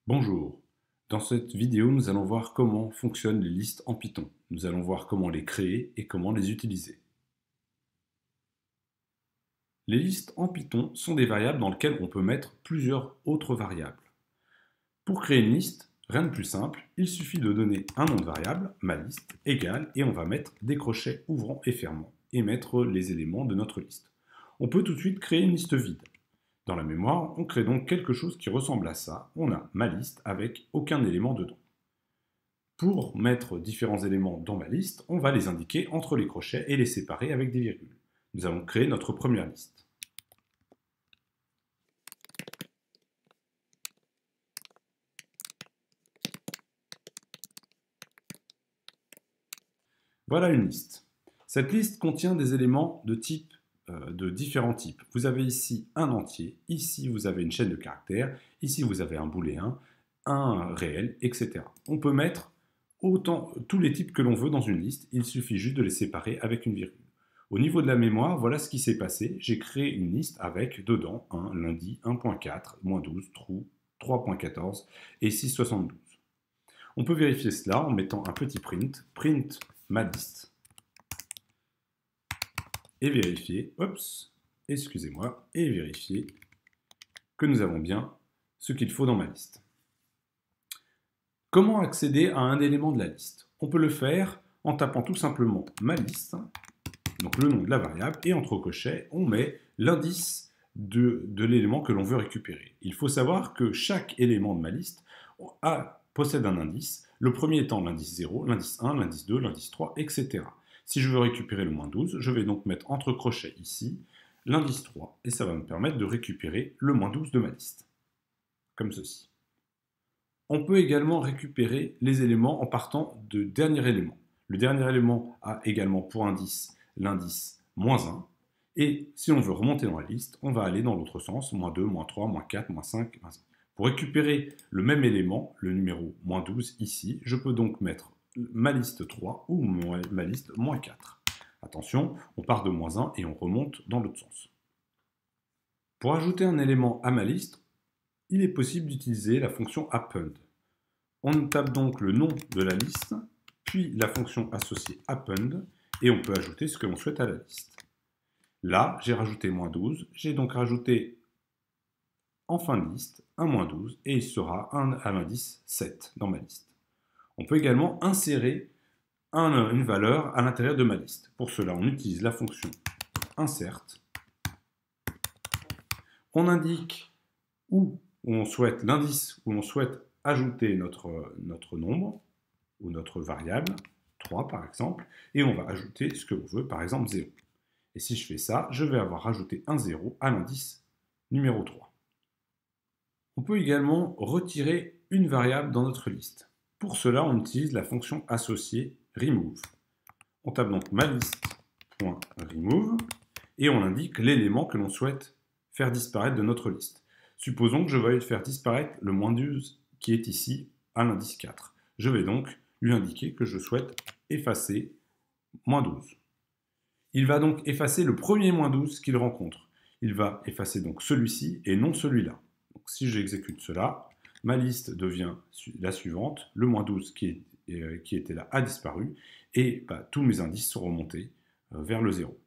Bonjour, dans cette vidéo nous allons voir comment fonctionnent les listes en Python. Nous allons voir comment les créer et comment les utiliser. Les listes en Python sont des variables dans lesquelles on peut mettre plusieurs autres variables. Pour créer une liste, rien de plus simple, il suffit de donner un nom de variable, ma liste, égale, et on va mettre des crochets ouvrants et fermants et mettre les éléments de notre liste. On peut tout de suite créer une liste vide. Dans la mémoire, on crée donc quelque chose qui ressemble à ça. On a ma liste avec aucun élément dedans. Pour mettre différents éléments dans ma liste, on va les indiquer entre les crochets et les séparer avec des virgules. Nous allons créer notre première liste. Voilà une liste. Cette liste contient des éléments de différents types. Vous avez ici un entier, ici vous avez une chaîne de caractères, ici vous avez un booléen, un réel, etc. On peut mettre tous les types que l'on veut dans une liste, il suffit juste de les séparer avec une virgule. Au niveau de la mémoire, voilà ce qui s'est passé. J'ai créé une liste avec dedans 1, lundi, 1.4, -12, true, 3.14 et 6.72. On peut vérifier cela en mettant un petit print ma liste, et vérifier, et vérifier que nous avons bien ce qu'il faut dans ma liste. Comment accéder à un élément de la liste? On peut le faire en tapant tout simplement ma liste, donc le nom de la variable, et entre cochets, on met l'indice de l'élément que l'on veut récupérer. Il faut savoir que chaque élément de ma liste possède un indice, le premier étant l'indice 0, l'indice 1, l'indice 2, l'indice 3, etc. Si je veux récupérer le -12, je vais donc mettre entre crochets ici l'indice 3, et ça va me permettre de récupérer le -12 de ma liste, comme ceci. On peut également récupérer les éléments en partant de dernier élément. Le dernier élément a également pour indice l'indice -1, et si on veut remonter dans la liste, on va aller dans l'autre sens, -2, -3, -4, -5, -5. Pour récupérer le même élément, le numéro -12 ici, je peux donc mettre ma liste 3 ou ma liste -4. Attention, on part de -1 et on remonte dans l'autre sens. Pour ajouter un élément à ma liste, il est possible d'utiliser la fonction append. On tape donc le nom de la liste, puis la fonction associée append, et on peut ajouter ce que l'on souhaite à la liste. Là, j'ai rajouté -12, j'ai donc rajouté en fin de liste un -12, et il sera à l'indice 7 dans ma liste. On peut également insérer une valeur à l'intérieur de ma liste. Pour cela, on utilise la fonction insert. On indique où on souhaite l'indice où on souhaite ajouter notre nombre ou notre variable, 3 par exemple, et on va ajouter ce que l'on veut, par exemple 0. Et si je fais ça, je vais avoir rajouté un 0 à l'indice numéro 3. On peut également retirer une variable dans notre liste. Pour cela, on utilise la fonction associée remove. On tape donc ma liste.remove et on indique l'élément que l'on souhaite faire disparaître de notre liste. Supposons que je veuille faire disparaître le -12 qui est ici à l'indice 4. Je vais donc lui indiquer que je souhaite effacer -12. Il va donc effacer le premier -12 qu'il rencontre. Il va effacer donc celui-ci et non celui-là. Donc si j'exécute cela, ma liste devient la suivante. Le -12 qui était là a disparu et tous mes indices sont remontés vers le 0.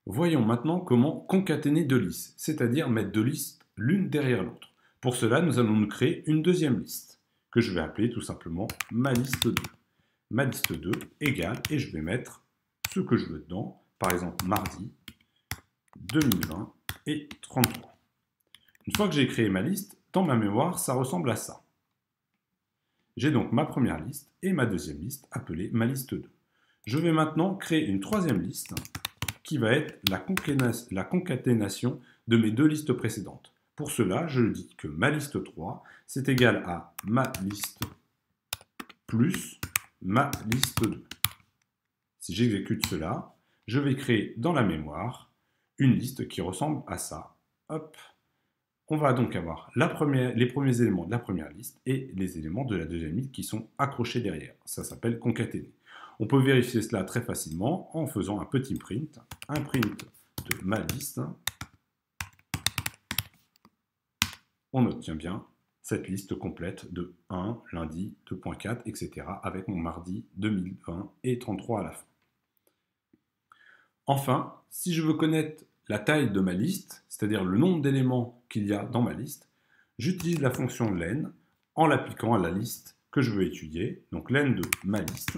Voyons maintenant comment concaténer deux listes, c'est-à-dire mettre deux listes l'une derrière l'autre. Pour cela, nous allons nous créer une deuxième liste, que je vais appeler tout simplement ma liste 2. Ma liste 2 égale, et je vais mettre ce que je veux dedans, par exemple mardi, 2020 et 33. Une fois que j'ai créé ma liste, dans ma mémoire, ça ressemble à ça. J'ai donc ma première liste et ma deuxième liste appelée ma liste 2. Je vais maintenant créer une troisième liste qui va être la concaténation de mes deux listes précédentes. Pour cela, je dis que ma liste 3, c'est égal à ma liste plus ma liste 2. Si j'exécute cela, je vais créer dans la mémoire une liste qui ressemble à ça. Hop. On va donc avoir les premiers éléments de la première liste et les éléments de la deuxième liste qui sont accrochés derrière. Ça s'appelle concaténer. On peut vérifier cela très facilement en faisant un petit print, un print de ma liste. On obtient bien cette liste complète de 1, lundi, 2.4, etc. avec mon mardi 2020 et 33 à la fin. Enfin, si je veux connaître la taille de ma liste, c'est-à-dire le nombre d'éléments qu'il y a dans ma liste, j'utilise la fonction len en l'appliquant à la liste que je veux étudier, donc len de ma liste,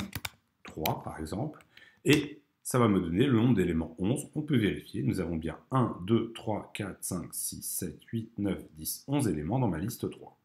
3 par exemple, et ça va me donner le nombre d'éléments 11. On peut vérifier, nous avons bien 1, 2, 3, 4, 5, 6, 7, 8, 9, 10, 11 éléments dans ma liste 3.